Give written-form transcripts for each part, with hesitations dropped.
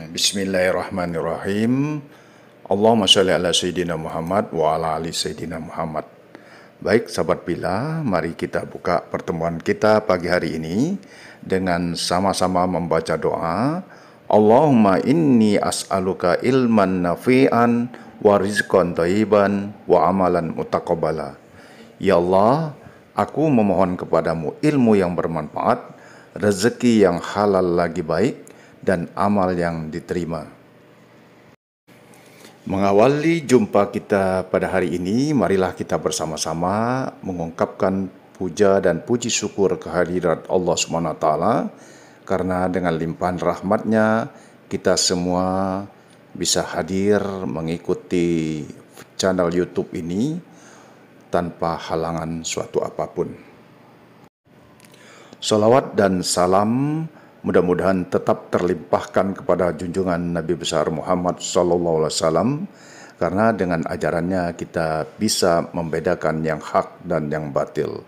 Bismillahirrahmanirrahim. Allahumma sholli ala Sayyidina Muhammad wa ala ali Sayyidina Muhammad. Baik sahabat Bila, mari kita buka pertemuan kita pagi hari ini dengan sama-sama membaca doa. Allahumma inni as'aluka ilman nafi'an wa rizqan thayyiban wa amalan mutaqabbala. Ya Allah, aku memohon kepadamu ilmu yang bermanfaat, rezeki yang halal lagi baik, dan amal yang diterima. Mengawali jumpa kita pada hari ini, marilah kita bersama-sama mengungkapkan puja dan puji syukur kehadirat Allah SWT, karena dengan limpahan rahmatnya kita semua bisa hadir mengikuti channel YouTube ini tanpa halangan suatu apapun. Salawat dan salam mudah-mudahan tetap terlimpahkan kepada junjungan Nabi besar Muhammad SAW, karena dengan ajarannya kita bisa membedakan yang hak dan yang batil.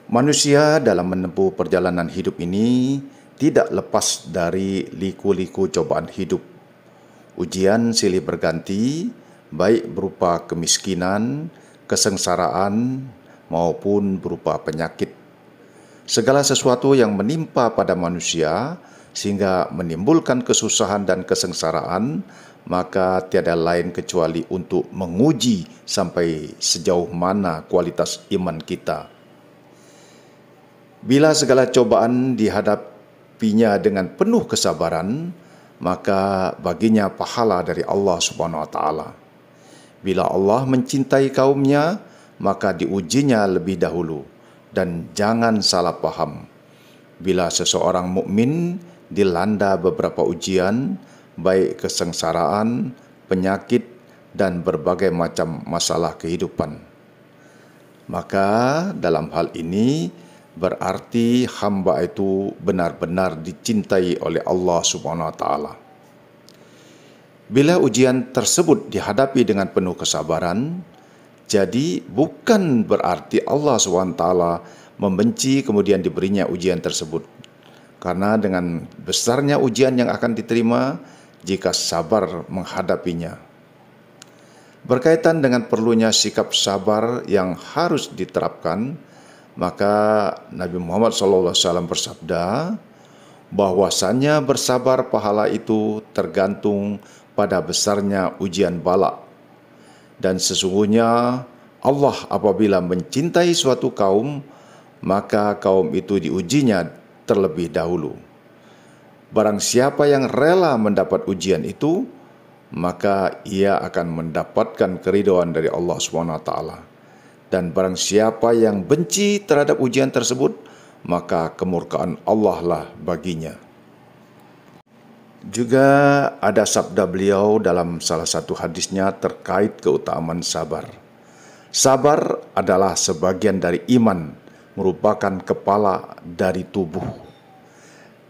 Manusia dalam menempuh perjalanan hidup ini tidak lepas dari liku-liku cobaan hidup. Ujian silih berganti, baik berupa kemiskinan, kesengsaraan, maupun berupa penyakit. Segala sesuatu yang menimpa pada manusia sehingga menimbulkan kesusahan dan kesengsaraan, maka tiada lain kecuali untuk menguji sampai sejauh mana kualitas iman kita. Bila segala cobaan dihadapinya dengan penuh kesabaran, maka baginya pahala dari Allah Subhanahu wa taala. Bila Allah mencintai kaumnya, maka diujinya lebih dahulu. Dan jangan salah paham, bila seseorang mukmin dilanda beberapa ujian, baik kesengsaraan, penyakit, dan berbagai macam masalah kehidupan, maka dalam hal ini berarti hamba itu benar-benar dicintai oleh Allah Subhanahu wa taala. Bila ujian tersebut dihadapi dengan penuh kesabaran, jadi bukan berarti Allah SWT membenci kemudian diberinya ujian tersebut. Karena dengan besarnya ujian yang akan diterima jika sabar menghadapinya. Berkaitan dengan perlunya sikap sabar yang harus diterapkan, maka Nabi Muhammad SAW bersabda bahwasannya bersabar pahala itu tergantung pada besarnya ujian bala. Dan sesungguhnya Allah apabila mencintai suatu kaum, maka kaum itu diujinya terlebih dahulu. Barang siapa yang rela mendapat ujian itu, maka ia akan mendapatkan keridhaan dari Allah SWT. Dan barang siapa yang benci terhadap ujian tersebut, maka kemurkaan Allah lah baginya. Juga ada sabda beliau dalam salah satu hadisnya terkait keutamaan sabar. Sabar adalah sebagian dari iman, merupakan kepala dari tubuh.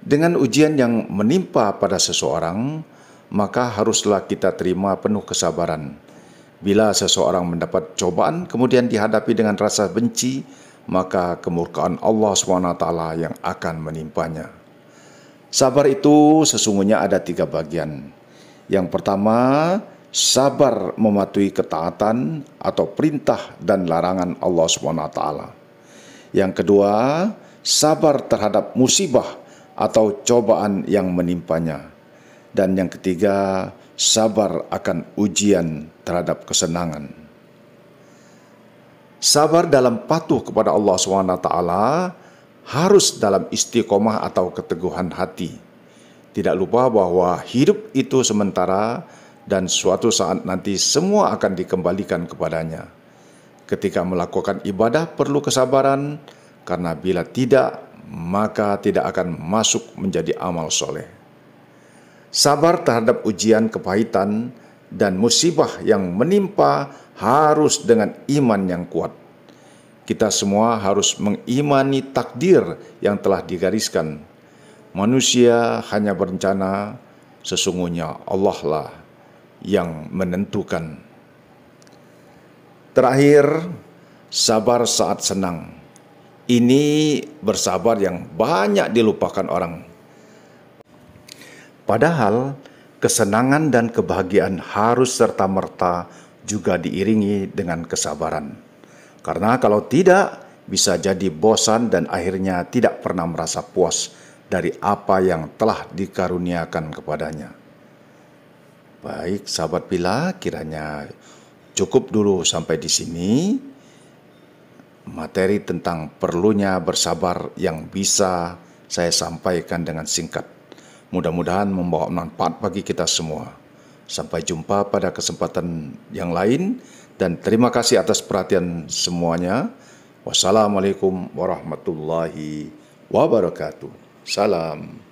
Dengan ujian yang menimpa pada seseorang, maka haruslah kita terima penuh kesabaran. Bila seseorang mendapat cobaan kemudian dihadapi dengan rasa benci, maka kemurkaan Allah SWT yang akan menimpanya. Sabar itu sesungguhnya ada 3 bagian. Yang pertama, sabar mematuhi ketaatan atau perintah dan larangan Allah SWT. Yang kedua, sabar terhadap musibah atau cobaan yang menimpanya. Dan yang ketiga, sabar akan ujian terhadap kesenangan. Sabar dalam patuh kepada Allah SWT harus dalam istiqomah atau keteguhan hati. Tidak lupa bahwa hidup itu sementara dan suatu saat nanti semua akan dikembalikan kepadanya. Ketika melakukan ibadah perlu kesabaran, karena bila tidak, maka tidak akan masuk menjadi amal soleh. Sabar terhadap ujian kepahitan dan musibah yang menimpa harus dengan iman yang kuat. Kita semua harus mengimani takdir yang telah digariskan. Manusia hanya berencana, sesungguhnya Allah lah yang menentukan. Terakhir, sabar saat senang. Ini bersabar yang banyak dilupakan orang. Padahal kesenangan dan kebahagiaan harus serta-merta juga diiringi dengan kesabaran. Karena kalau tidak, bisa jadi bosan dan akhirnya tidak pernah merasa puas dari apa yang telah dikaruniakan kepadanya. Baik, sahabat Bila, kiranya cukup dulu sampai di sini materi tentang perlunya bersabar yang bisa saya sampaikan dengan singkat. Mudah-mudahan membawa manfaat bagi kita semua. Sampai jumpa pada kesempatan yang lain dan terima kasih atas perhatian semuanya. Wassalamualaikum warahmatullahi wabarakatuh. Salam.